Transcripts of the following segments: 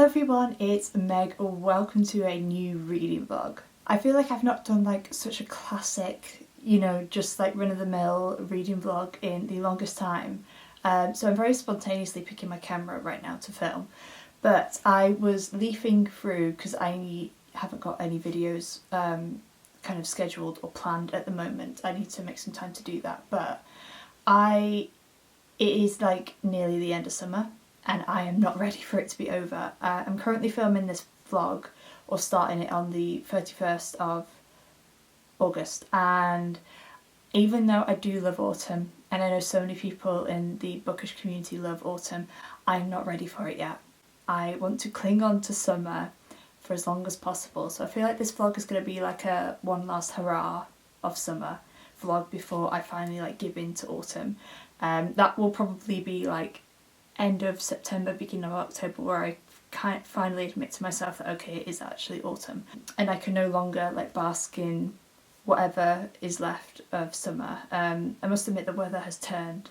everyone, it's Meg. Welcome to a new reading vlog. I feel like I've not done like such a classic, just like run-of-the-mill reading vlog in the longest time. So I'm very spontaneously picking my camera up right now to film. But I was leafing through because I haven't got any videos kind of scheduled or planned at the moment. I need to make some time to do that. But it is like nearly the end of summer and I am not ready for it to be over. I'm currently filming this vlog, or starting it, on the 31st of August, and even though I do love autumn, and I know so many people in the bookish community love autumn, I'm not ready for it yet. I want to cling on to summer for as long as possible, so I feel like this vlog is going to be like a one last hurrah of summer vlog before I finally like give in to autumn. That will probably be like end of September, beginning of October, where I kind of finally admit to myself that okay, it is actually autumn and I can no longer like bask in whatever is left of summer. I must admit the weather has turned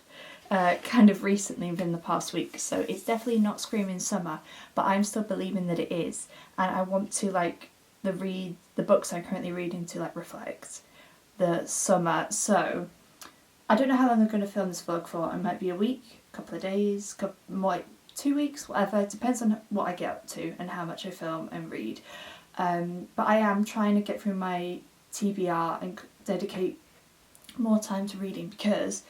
kind of recently within the past week, so it's definitely not screaming summer, but I'm still believing that it is, and I want to like the books I'm currently reading to like reflect the summer. So I don't know how long I'm going to film this vlog for. It might be a week, a couple of days, like 2 weeks, whatever. It depends on what I get up to and how much I film and read. But I am trying to get through my TBR and dedicate more time to reading, because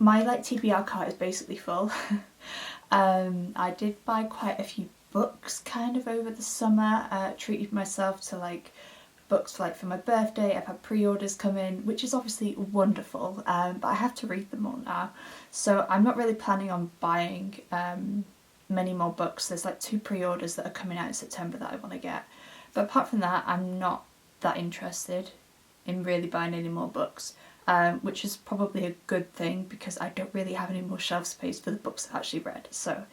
my like TBR cart is basically full. I did buy quite a few books kind of over the summer, treated myself to like books like for my birthday. I've had pre-orders come in, which is obviously wonderful, but I have to read them all now, so I'm not really planning on buying many more books. There's like 2 pre-orders that are coming out in September that I want to get, but apart from that I'm not that interested in really buying any more books, which is probably a good thing because I don't really have any more shelf space for the books I've actually read. So,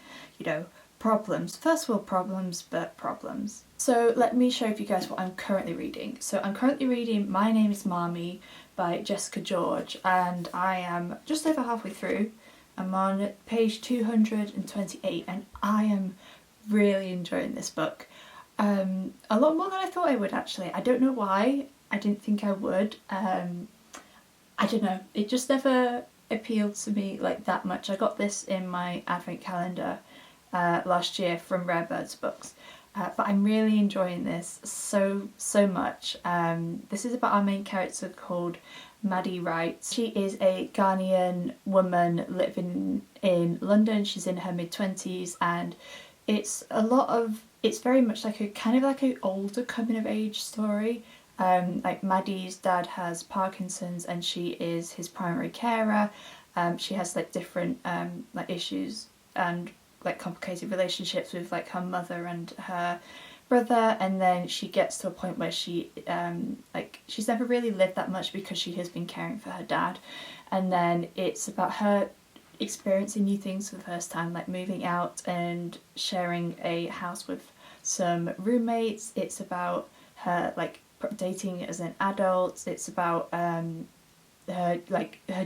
problems, first world problems, but problems. So let me show you guys what I'm currently reading. So I'm currently reading My Name is Marmee by Jessica George, and I am just over halfway through. I'm on page 228 and I am really enjoying this book. A lot more than I thought I would, actually. I don't know why. I didn't think I would. I don't know, it just never appealed to me like that much. I got this in my advent calendar last year from Rare Birds Books, but I'm really enjoying this so much. This is about our main character called Maddie Wright. She is a Ghanaian woman living in London. She's in her mid-20s, and it's very much like a kind of like an older coming of age story. Like Maddie's dad has Parkinson's and she is his primary carer. She has like different like issues and like complicated relationships with like her mother and her brother, and then she gets to a point where she she's never really lived that much because she has been caring for her dad, and then it's about her experiencing new things for the first time, like moving out and sharing a house with some roommates. It's about her like dating as an adult. It's about her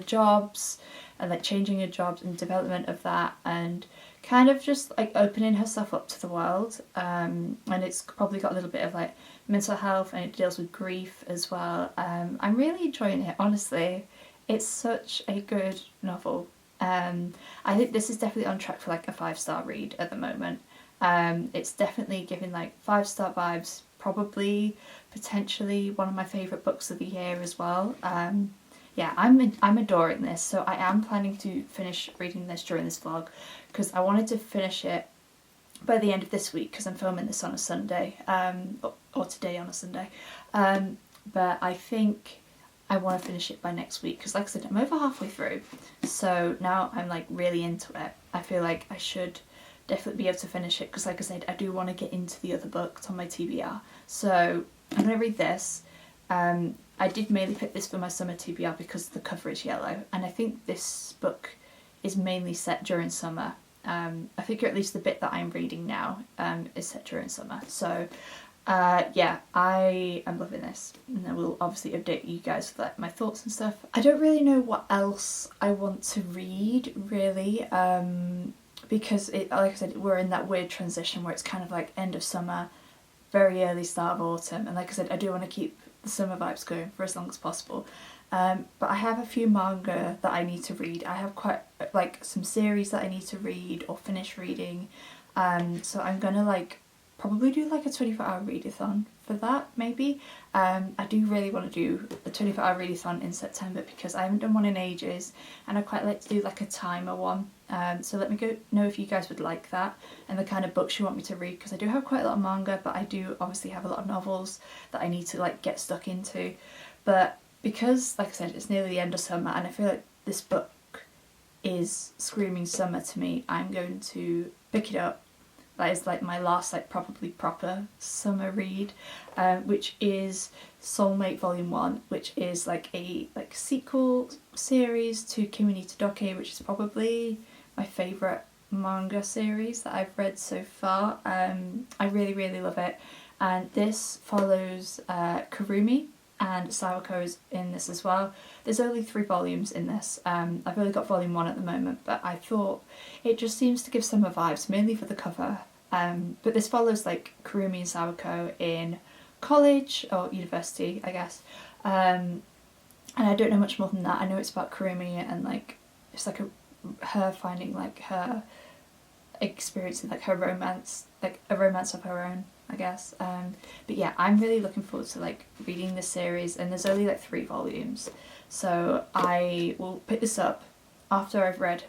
jobs and like changing her jobs and development of that, and kind of just like opening herself up to the world. And it's probably got a little bit of like mental health, and it deals with grief as well. I'm really enjoying it, honestly. It's such a good novel. I think this is definitely on track for like a 5-star read at the moment. It's definitely giving like 5-star vibes, probably potentially one of my favourite books of the year as well. Yeah, I'm adoring this, so I am planning to finish reading this during this vlog, because I wanted to finish it by the end of this week, because I'm filming this on a Sunday, or today on a Sunday, but I think I want to finish it by next week, because like I said, I'm over halfway through, so now I'm like really into it. I feel like I should definitely be able to finish it, because like I said, I do want to get into the other books on my TBR. So I'm going to read this. I did mainly pick this for my summer TBR because the cover is yellow, and I think this book is mainly set during summer. I think at least the bit that I'm reading now is set during summer. So yeah, I am loving this, and I will obviously update you guys with like my thoughts and stuff. I don't really know what else I want to read, really. because it, like I said, we're in that weird transition where it's kind of like end of summer, very early start of autumn, and like I said, I do want to keep the summer vibes going for as long as possible. But I have a few manga that I need to read. I have quite like some series that I need to read or finish reading. So I'm gonna like probably do like a 24-hour readathon for that maybe. I do really want to do a 24-hour readathon in September because I haven't done one in ages, and I quite like to do like a timer one. So let me know if you guys would like that and the kind of books you want me to read, because I do have quite a lot of manga, but I do obviously have a lot of novels that I need to like get stuck into. But because, like I said, it's nearly the end of summer and I feel like this book is screaming summer to me, I'm going to pick it up. That is like my last like probably proper summer read, which is Soulmate Volume 1, which is like a sequel series to Kimi ni Todoke, which is probably my favourite manga series that I've read so far. I really, really love it. And this follows Kurumi, and Sawako's in this as well. There's only 3 volumes in this. I've only got volume 1 at the moment, but I thought it just seems to give summer vibes, mainly for the cover. But this follows like Kurumi and Sawako in college or university, I guess. And I don't know much more than that. I know it's about Kurumi and like it's like her finding like her experiencing like her romance, like a romance of her own, I guess. But yeah, I'm really looking forward to like reading this series, and there's only like 3 volumes, so I will pick this up after I've read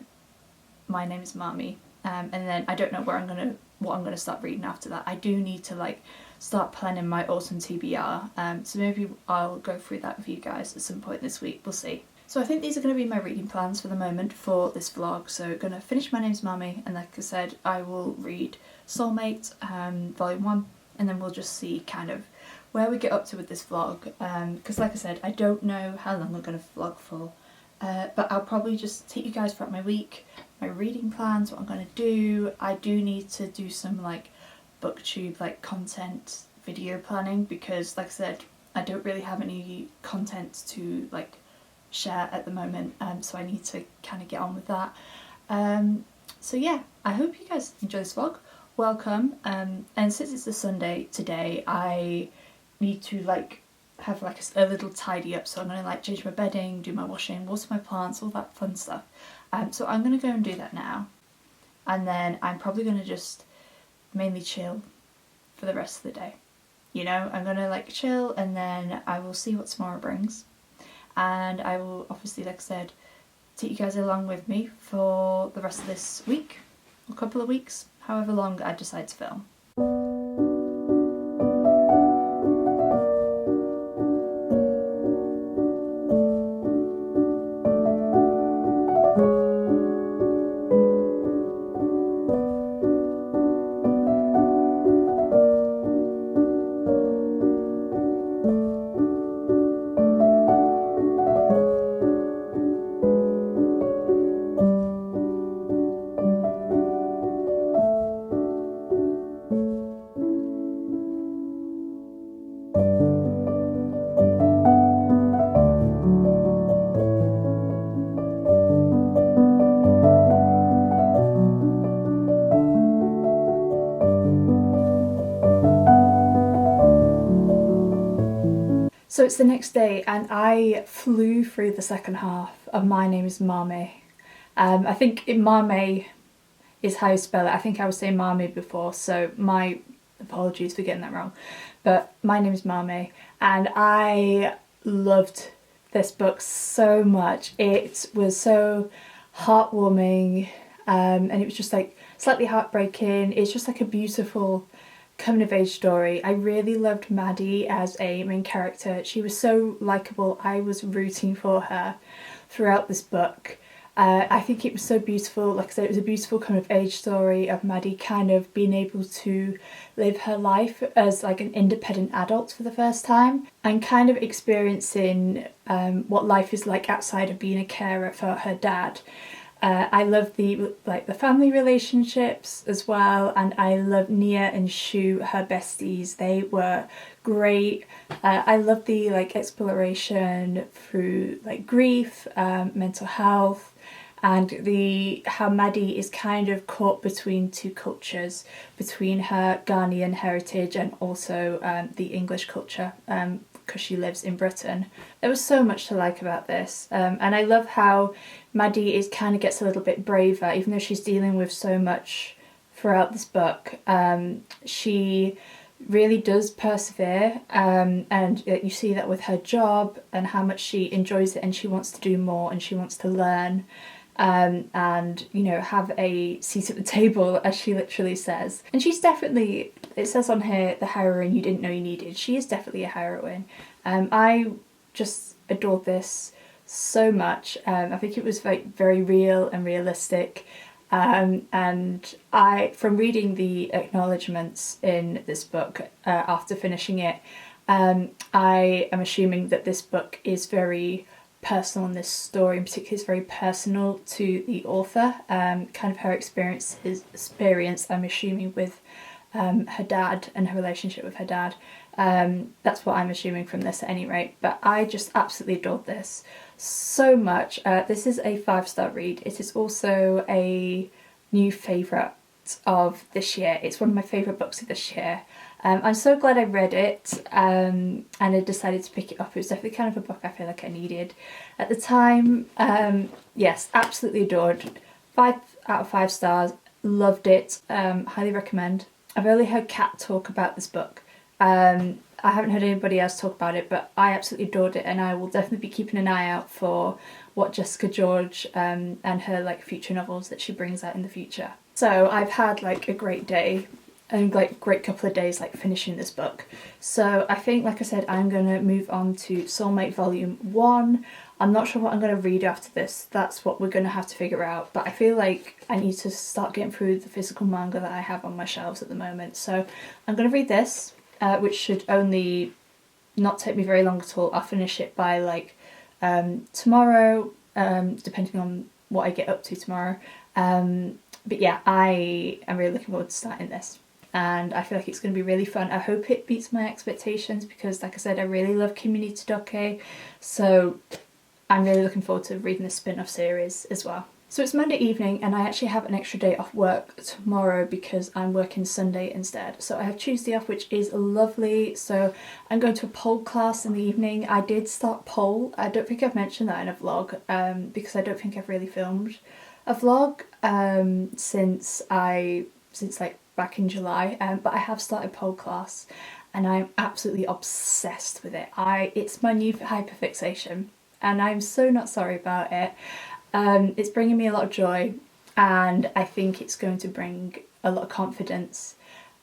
My Name is Mami, and then I don't know what I'm gonna start reading after that. I do need to like start planning my autumn TBR, so maybe I'll go through that with you guys at some point this week. We'll see. So I think these are going to be my reading plans for the moment for this vlog. So going to finish My Name's Mami, and like I said, I will read Soulmate Volume 1, and then we'll just see kind of where we get up to with this vlog, because like I said, I don't know how long I'm going to vlog for, but I'll probably just take you guys throughout my week, my reading plans, what I'm going to do. I do need to do some like booktube like content video planning, because like I said, I don't really have any content to like share at the moment, so I need to kind of get on with that. So yeah, I hope you guys enjoy this vlog. Welcome, and since it's a Sunday today, I need to like have like a little tidy up, so I'm gonna like change my bedding, do my washing, water my plants, all that fun stuff. So I'm gonna go and do that now, and then I'm probably gonna just mainly chill for the rest of the day. You know, I'm gonna like chill, and then I will see what tomorrow brings. And I will obviously, like I said, take you guys along with me for the rest of this week, a couple of weeks, however long I decide to film. So it's the next day, and I flew through the second half of My Name is Mami. I think Mame is how you spell it. I think I was saying Mami before, so my apologies for getting that wrong. But My Name is Mami, and I loved this book so much. It was so heartwarming, and it was just like slightly heartbreaking. It's just like a beautiful coming of age story. I really loved Maddie as a main character. She was so likeable. I was rooting for her throughout this book. I think it was so beautiful. Like I said, it was a beautiful coming of age story of Maddie kind of being able to live her life as like an independent adult for the first time, and kind of experiencing what life is like outside of being a carer for her dad. I love the family relationships as well, and I love Nia and Shu, her besties. They were great. I love the like exploration through like grief, mental health, and how Maddie is kind of caught between two cultures, between her Ghanaian heritage and also the English culture, because she lives in Britain. There was so much to like about this, and I love how Maddie kind of gets a little bit braver, even though she's dealing with so much throughout this book. She really does persevere, and you see that with her job and how much she enjoys it, and she wants to do more and she wants to learn, and you know, have a seat at the table, as she literally says. And she's definitely, it says on here, the heroine you didn't know you needed. She is definitely a heroine. I just adored this so much. I think it was very real and realistic. And from reading the acknowledgements in this book after finishing it, I am assuming that this book is very personal, and this story in particular is very personal to the author. Kind of her experience, I'm assuming, with her dad and her relationship with her dad. That's what I'm assuming from this at any rate. But I just absolutely adored this so much. This is a 5-star read. It is also a new favourite of this year. It's one of my favourite books of this year. I'm so glad I read it, and I decided to pick it up. It was definitely kind of a book I feel like I needed at the time. Yes, absolutely adored. 5 out of 5 stars. Loved it. Highly recommend. I've only heard Kat talk about this book. I haven't heard anybody else talk about it, but I absolutely adored it, and I will definitely be keeping an eye out for what Jessica George and her future novels that she brings out in the future. So I've had a great day and great couple of days finishing this book. So I think, like I said, I'm going to move on to Soulmate Volume 1. I'm not sure what I'm going to read after this. That's what we're going to have to figure out. But I feel like I need to start getting through the physical manga that I have on my shelves at the moment. So I'm going to read this, which should only not take me very long at all. I'll finish it by tomorrow, depending on what I get up to tomorrow. But yeah, I am really looking forward to starting this. And I feel like it's going to be really fun. I hope it beats my expectations because, like I said, I really love Kimi Todoke. So I'm really looking forward to reading the spin-off series as well. So it's Monday evening and I actually have an extra day off work tomorrow because I'm working Sunday instead. So I have Tuesday off, which is lovely. So I'm going to a pole class in the evening. I did start pole. I don't think I've mentioned that in a vlog because I don't think I've really filmed a vlog since back in July, but I have started pole class and I'm absolutely obsessed with it. It's my new hyperfixation and I'm so not sorry about it. It's bringing me a lot of joy and I think it's going to bring a lot of confidence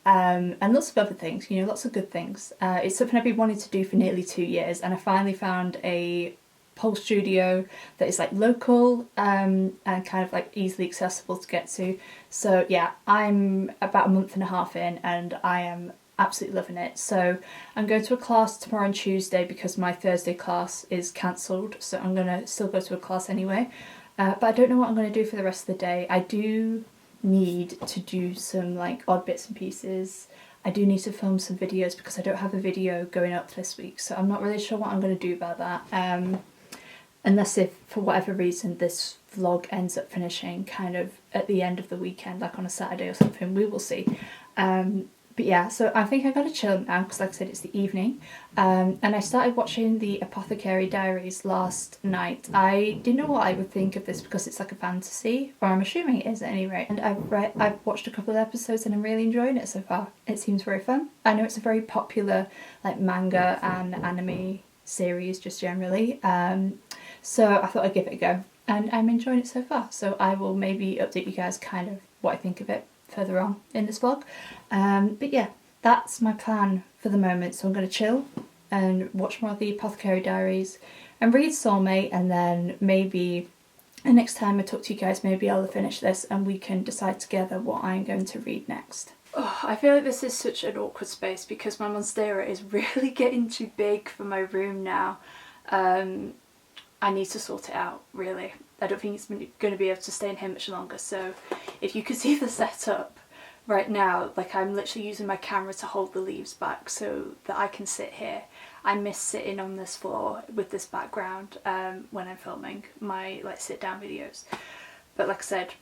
and lots of other things, lots of good things. It's something I've been wanting to do for nearly 2 years and I finally found a pole studio that is local and kind of easily accessible to get to. So yeah, I'm about a month and a half in and I am absolutely loving it. So I'm going to a class tomorrow and Tuesday because my Thursday class is cancelled, so I'm going to still go to a class anyway, but I don't know what I'm going to do for the rest of the day. I do need to do some odd bits and pieces. I do need to film some videos because I don't have a video going up this week, so I'm not really sure what I'm going to do about that. Unless if, for whatever reason, this vlog ends up finishing kind of at the end of the weekend, on a Saturday or something, we will see. But yeah, so I think I gotta chill now because, like I said, it's the evening. And I started watching the Apothecary Diaries last night. I didn't know what I would think of this because it's a fantasy, or I'm assuming it is at any rate. And I've watched a couple of episodes and I'm really enjoying it so far. It seems very fun. I know it's a very popular manga and anime series just generally. So I thought I'd give it a go and I'm enjoying it so far. So I will maybe update you guys kind of what I think of it further on in this vlog. But yeah, that's my plan for the moment. So I'm going to chill and watch more of the Apothecary Diaries and read Soulmate, and then maybe the next time I talk to you guys, maybe I'll finish this and we can decide together what I'm going to read next. Oh, I feel like this is such an awkward space because my monstera is really getting too big for my room now. I need to sort it out, really. I don't think it's going to be able to stay in here much longer. So if you could see the setup right now, I'm literally using my camera to hold the leaves back so that I can sit here. I miss sitting on this floor with this background when I'm filming my sit down videos. But like I said,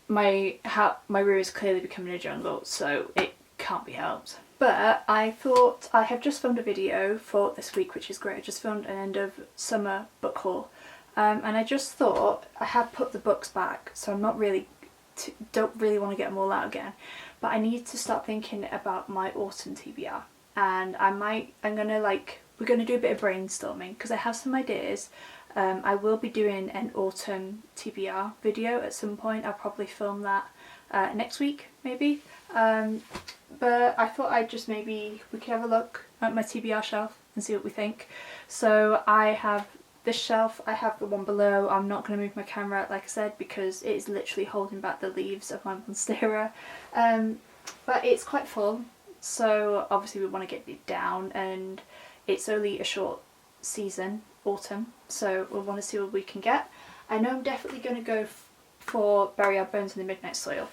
my room is clearly becoming a jungle, so it can't be helped. But I thought, I have just filmed a video for this week, which is great. I just filmed an end of summer book haul, and I just thought, I have put the books back, so I'm not really, don't really want to get them all out again, but I need to start thinking about my autumn TBR, and we're gonna do a bit of brainstorming because I have some ideas. I will be doing an autumn TBR video at some point. I'll probably film that next week maybe. But I thought we could have a look at my TBR shelf and see what we think. So I have this shelf, I have the one below. I'm not going to move my camera, like I said, because it is literally holding back the leaves of my monstera. But it's quite full, so obviously we want to get it down, and it's only a short season, autumn, so we'll want to see what we can get. I know I'm definitely going to go for Bury Our Bones in the Midnight Soil,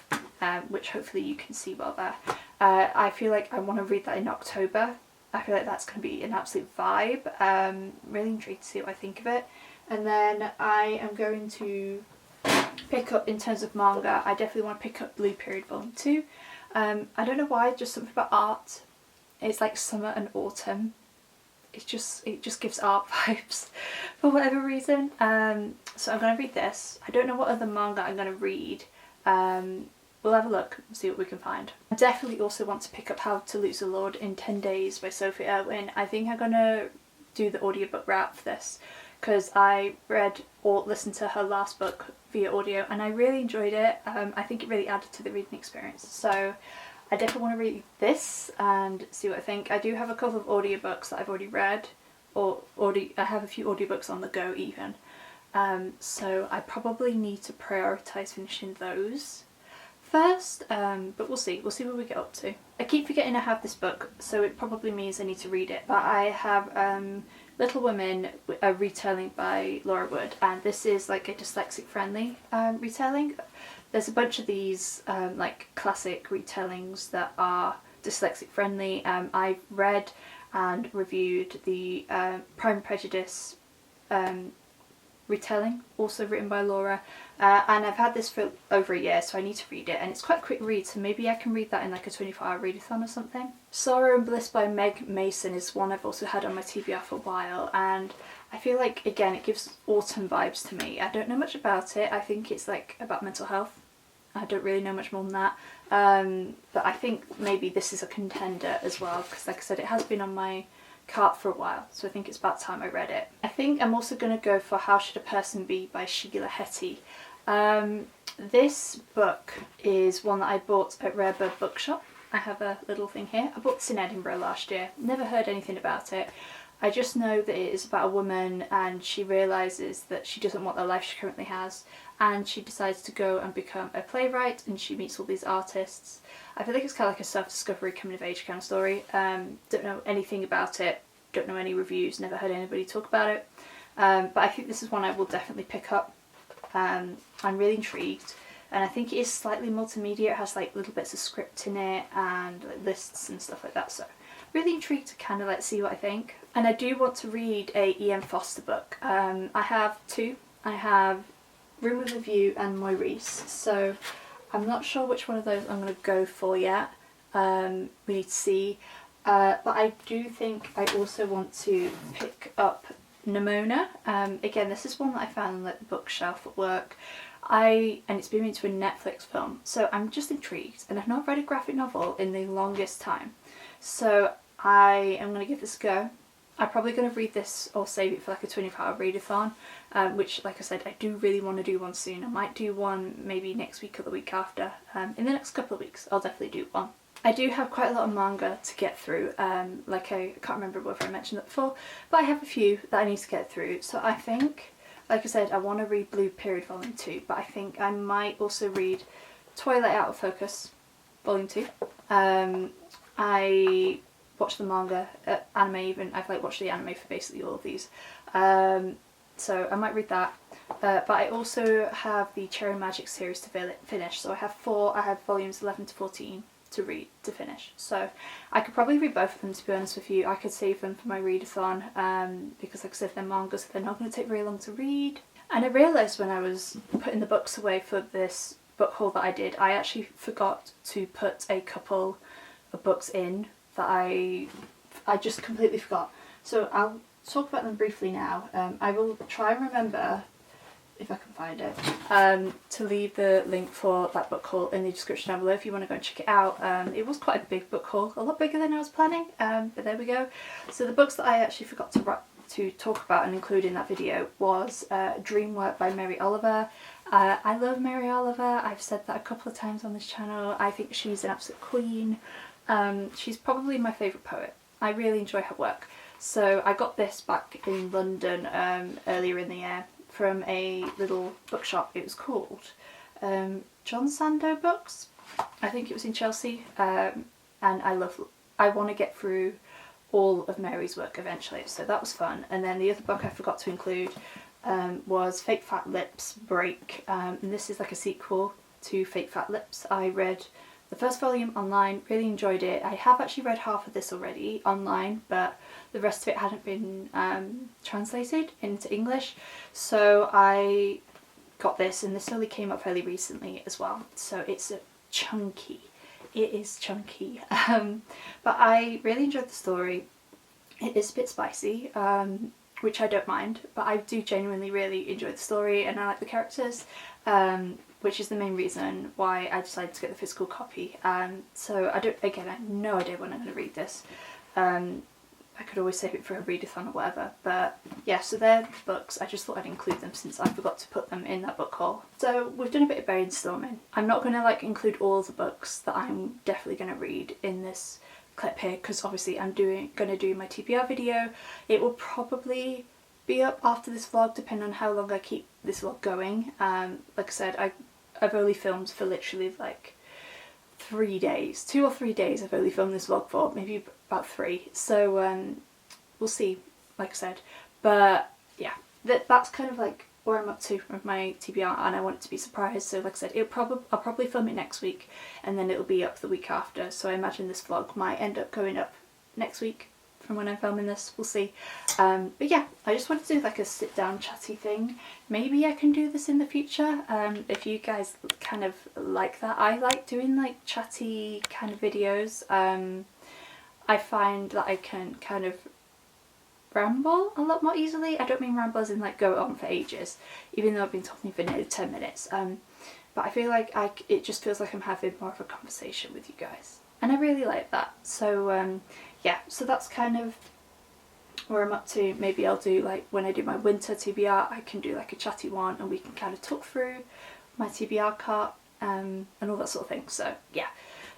which hopefully you can see well there. I feel like I want to read that in October. I feel like that's going to be an absolute vibe. Really intrigued to see what I think of it. And then I am going to pick up, in terms of manga, I definitely want to pick up Blue Period Volume 2. I don't know why, just something about art. It's like summer and autumn. It just gives art vibes for whatever reason. So I'm going to read this. I don't know what other manga I'm going to read. We'll have a look and see what we can find. I definitely also want to pick up How to Lose a Lord in 10 Days by Sophie Irwin. I think I'm going to do the audiobook wrap for this because I read or listened to her last book via audio and I really enjoyed it. I think it really added to the reading experience. So I definitely want to read this and see what I think. I do have a couple of audiobooks that I've already read, or I have a few audiobooks on the go even. So I probably need to prioritise finishing those first, but we'll see what we get up to. I keep forgetting I have this book, so it probably means I need to read it, but I have Little Women, a retelling by Laura Wood, and this is like a dyslexic friendly retelling. There's a bunch of these like classic retellings that are dyslexic friendly. I've read and reviewed the Pride and Prejudice retelling, also written by Laura, and I've had this for over a year, so I need to read it, and it's quite a quick read, so maybe I can read that in like a 24-hour readathon or something. Sorrow and Bliss by Meg Mason is one I've also had on my TBR for a while, and I feel like, again, it gives autumn vibes to me. I don't know much about it. I think it's like about mental health. I don't really know much more than that, but I think maybe this is a contender as well, because like I said, it has been on my cart for a while, so I think it's about time I read it. I think I'm also going to go for How Should a Person Be by Sheila Heti. This book is one that I bought at Rare Bird Bookshop. I have a little thing here. I bought this in Edinburgh last year. Never heard anything about it. I just know that it is about a woman and she realises that she doesn't want the life she currently has, and she decides to go and become a playwright, and she meets all these artists. I feel like it's kind of like a self-discovery, coming of age kind of story. Don't know anything about it, don't know any reviews, never heard anybody talk about it, but I think this is one I will definitely pick up. I'm really intrigued, and I think it is slightly multimedia. It has like little bits of script in it and like lists and stuff like that, so really intrigued to kind of like see what I think. And I do want to read a E.M. Foster book. I have two. I have Room with a View and Maurice, so I'm not sure which one of those I'm going to go for yet. We need to see, but I do think I also want to pick up Nimona. Again, this is one that I found on like the bookshelf at work. And it's been into a Netflix film, so I'm just intrigued, and I've not read a graphic novel in the longest time, so I am going to give this a go. I'm probably going to read this or save it for like a 24-hour readathon, which, like I said, I do really want to do one soon. I might do one maybe next week or the week after. In the next couple of weeks I'll definitely do one. I do have quite a lot of manga to get through, like I can't remember whether I mentioned that before, but I have a few that I need to get through. So I think, like I said, I want to read Blue Period Volume 2, but I think I might also read Twilight Out of Focus Volume 2. I watched the manga, anime even. I've like watched the anime for basically all of these, so I might read that. But I also have the Cherry Magic series to finish, so I have four. I have volumes 11 to 14 to read to finish, so I could probably read both of them, to be honest with you. I could save them for my readathon, because like I said, they're manga, so they're not going to take very long to read. And I realised when I was putting the books away for this book haul that I did, I actually forgot to put a couple of books in that I just completely forgot. So I'll talk about them briefly now. I will try and remember, if I can find it, to leave the link for that book haul in the description down below if you want to go and check it out. It was quite a big book haul, a lot bigger than I was planning, but there we go. So the books that I actually forgot to talk about and include in that video was Dream Work by Mary Oliver. I love Mary Oliver. I've said that a couple of times on this channel. I think she's an absolute queen. She's probably my favourite poet. I really enjoy her work. So I got this back in London earlier in the year from a little bookshop. It was called John Sandoe Books. I think it was in Chelsea, and I want to get through all of Mary's work eventually, so that was fun. And then the other book I forgot to include was Fake Fat Lips Break, and this is like a sequel to Fake Fat Lips. I read the first volume online, really enjoyed it. I have actually read half of this already online, but the rest of it hadn't been translated into English, so I got this, and this only came up fairly recently as well, so it's chunky. It is chunky, but I really enjoyed the story. It is a bit spicy, which I don't mind, but I do genuinely really enjoy the story, and I like the characters, which is the main reason why I decided to get the physical copy. So I have no idea when I'm going to read this. I could always save it for a readathon or whatever, but yeah, so they're the books. I just thought I'd include them since I forgot to put them in that book haul. So we've done a bit of brainstorming. I'm not going to like include all the books that I'm definitely going to read in this clip here, because obviously I'm going to do my TBR video. It will probably be up after this vlog, depending on how long I keep this vlog going. Like I said, I've only filmed for literally like 3 days, 2 or 3 days I've only filmed this vlog for, maybe about 3, so we'll see, like I said. But yeah, that's kind of like where I'm up to with my TBR, and I want it to be surprised. So like I said, I'll probably film it next week, and then it'll be up the week after, so I imagine this vlog might end up going up next week from when I'm filming this, we'll see. But yeah, I just wanted to do like a sit down chatty thing. Maybe I can do this in the future, if you guys kind of like that. I like doing like chatty kind of videos. I find that I can kind of ramble a lot more easily. I don't mean ramble as in like go on for ages, even though I've been talking for nearly 10 minutes. But I feel like it just feels like I'm having more of a conversation with you guys, and I really like that. So yeah, so that's kind of where I'm up to. Maybe I'll do like when I do my winter TBR, I can do like a chatty one, and we can kind of talk through my TBR cart and all that sort of thing. So yeah,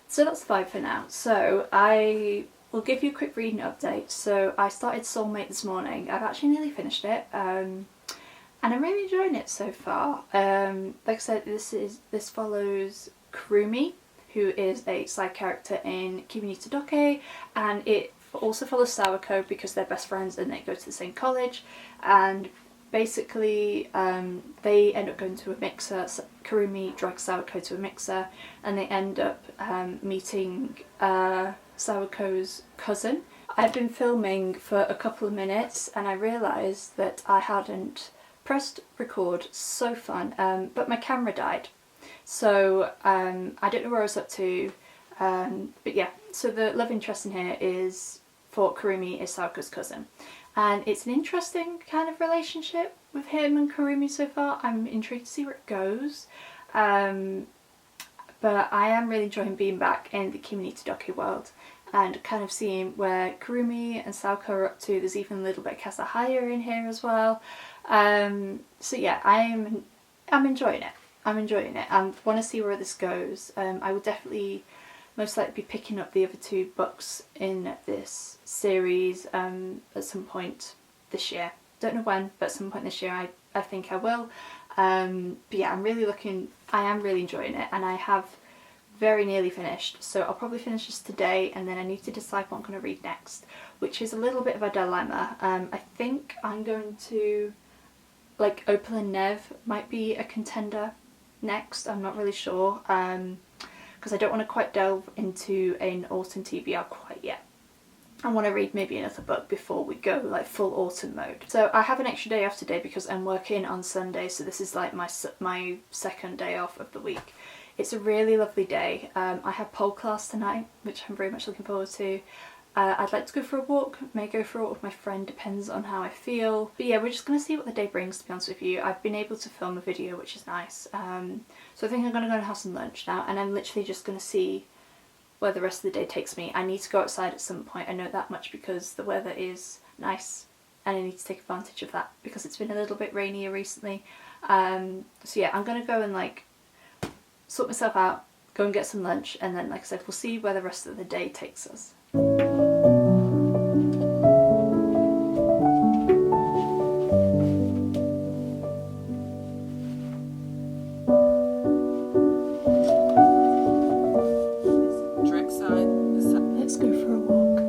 so that's the vibe for now. So I will give you a quick reading update. So I started Soulmate this morning. I've actually nearly finished it, and I'm really enjoying it so far. Like I said, this follows Kurumi, who is a side character in Kimi ni Todoke, and it also follows Sawako because they're best friends and they go to the same college. And basically they end up going to a mixer. Kurumi drags Sawako to a mixer, and they end up meeting Sawako's cousin. I've been filming for a couple of minutes and I realised that I hadn't pressed record. So fun, but my camera died. So I don't know where I was up to, but yeah, so the love interest in here is, for Kurumi, is Sawako's cousin, and it's an interesting kind of relationship with him and Kurumi so far. I'm intrigued to see where it goes, but I am really enjoying being back in the Kimi ni Todoke world and kind of seeing where Kurumi and Sawako are up to. There's even a little bit of Kasahaya in here as well. So yeah, I'm enjoying it. I'm enjoying it. I want to see where this goes. I will definitely most likely be picking up the other 2 books in this series at some point this year. Don't know when, but at some point this year I think I will. But yeah, I am really enjoying it, and I have very nearly finished. So I'll probably finish this today, and then I need to decide what I'm going to read next, which is a little bit of a dilemma. I think I'm going to, like, Opal and Nev might be a contender next. I'm not really sure, because I don't want to quite delve into an autumn TBR quite yet. I want to read maybe another book before we go like full autumn mode. So I have an extra day off today because I'm working on Sunday, so this is like my second day off of the week. It's a really lovely day. I have pole class tonight, which I'm very much looking forward to. I'd like to go for a walk, may go for a walk with my friend, depends on how I feel. But yeah, we're just going to see what the day brings, to be honest with you. I've been able to film a video, which is nice. So I think I'm going to go and have some lunch now, and I'm literally just going to see where the rest of the day takes me. I need to go outside at some point, I know that much, because the weather is nice and I need to take advantage of that because it's been a little bit rainier recently. So yeah, I'm going to go and like sort myself out, go and get some lunch, and then like I said, we'll see where the rest of the day takes us. Let's go for a walk.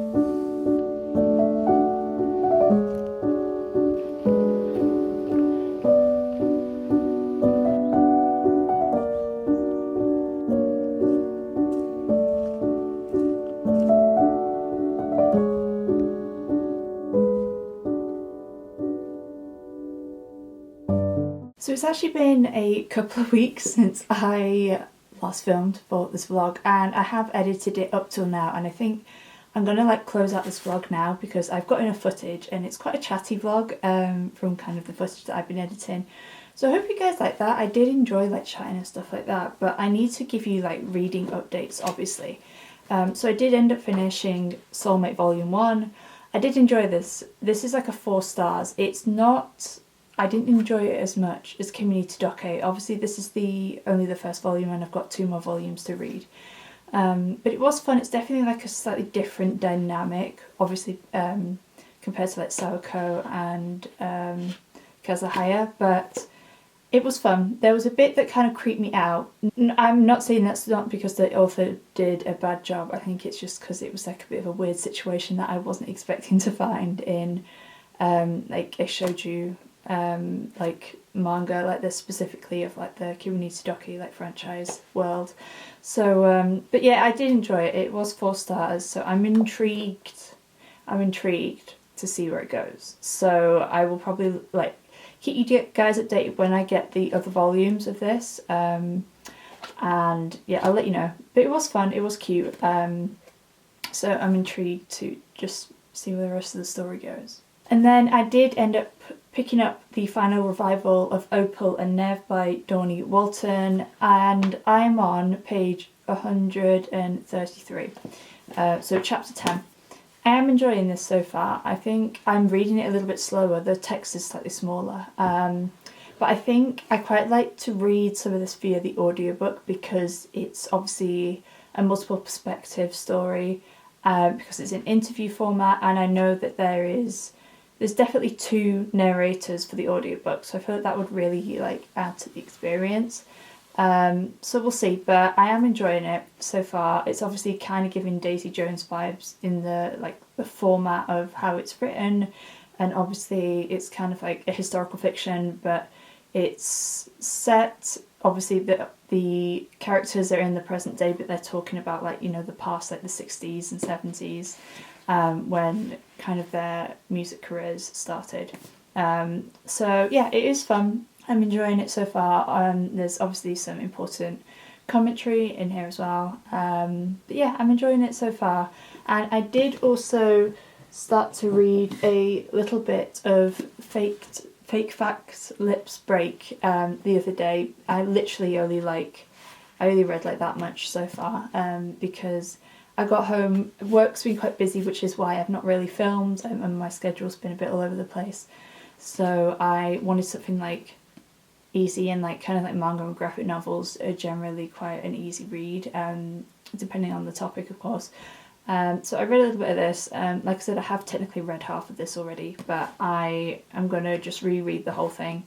So it's actually been a couple of weeks since I last filmed for this vlog, and I have edited it up till now, and I think I'm gonna like close out this vlog now because I've got enough footage, and it's quite a chatty vlog from kind of the footage that I've been editing. So I hope you guys like that. I did enjoy like chatting and stuff like that, but I need to give you like reading updates, obviously. So I did end up finishing Soulmate Volume 1. I did enjoy this. This is like a 4 stars. It's not... I didn't enjoy it as much as Kimi to Doke. Obviously this is only the first volume and I've got 2 more volumes to read. But it was fun. It's definitely like a slightly different dynamic, obviously compared to like Sawako and Kazuhaya, but it was fun. There was a bit that kind of creeped me out. I'm not saying that's not because the author did a bad job. I think it's just because it was like a bit of a weird situation that I wasn't expecting to find in like a shoujo like manga like this, specifically of like the Kimi to Doke like franchise world. So but yeah, I did enjoy it. It was 4 stars, so I'm intrigued to see where it goes. So I will probably like keep you guys updated when I get the other volumes of this, and yeah, I'll let you know. But it was fun, it was cute, so I'm intrigued to just see where the rest of the story goes. And then I did end up picking up the final revival of Opal and Nev by Dawnie Walton, and I'm on page 133, so chapter 10. I am enjoying this so far. I think I'm reading it a little bit slower, the text is slightly smaller, but I think I quite like to read some of this via the audiobook because it's obviously a multiple perspective story, because it's an interview format, and I know that there's definitely 2 narrators for the audiobook, so I feel like that would really like add to the experience. So we'll see, but I am enjoying it so far. It's obviously kind of giving Daisy Jones vibes in the format of how it's written, and obviously it's kind of like a historical fiction, but it's set, obviously the characters are in the present day, but they're talking about like, you know, the past, like the 60s and 70s, when kind of their music careers started. So yeah, it is fun. I'm enjoying it so far. There's obviously some important commentary in here as well. But yeah, I'm enjoying it so far. And I did also start to read a little bit of Fake Facts Lips Break the other day. I only read like that much so far, because I got home, work's been quite busy, which is why I've not really filmed, and my schedule's been a bit all over the place. So I wanted something like easy, and like kind of like manga and graphic novels are generally quite an easy read, depending on the topic, of course. So I read a little bit of this. Like I said, I have technically read half of this already, but I am going to just reread the whole thing,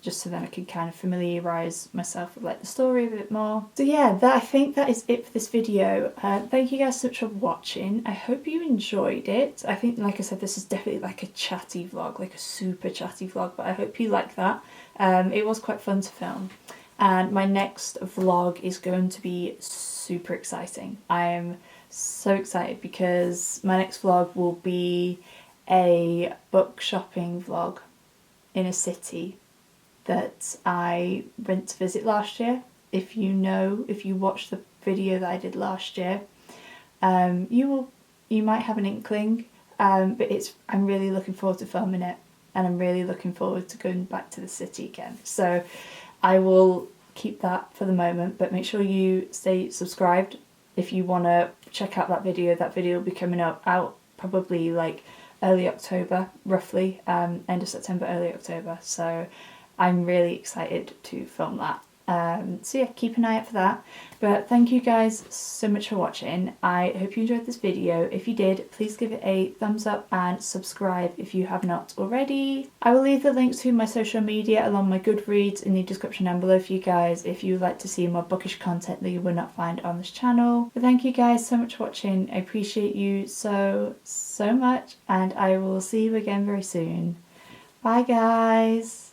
just so then I can kind of familiarise myself with like the story a bit more. So yeah, I think that is it for this video. Thank you guys so much for watching. I hope you enjoyed it. I think, like I said, this is definitely like a chatty vlog, like a super chatty vlog, but I hope you like that. It was quite fun to film, and my next vlog is going to be super exciting. I am so excited because my next vlog will be a book shopping vlog in a city that I went to visit last year. If you watched the video that I did last year, you might have an inkling, but I'm really looking forward to filming it, and I'm really looking forward to going back to the city again. So I will keep that for the moment, but make sure you stay subscribed if you want to check out that video. That video will be coming out probably like early October, roughly, end of September, early October. So I'm really excited to film that. So yeah, keep an eye out for that. But thank you guys so much for watching. I hope you enjoyed this video. If you did, please give it a thumbs up and subscribe if you have not already. I will leave the links to my social media along my Goodreads in the description down below for you guys if you would like to see more bookish content that you will not find on this channel. But thank you guys so much for watching. I appreciate you so much, and I will see you again very soon. Bye guys!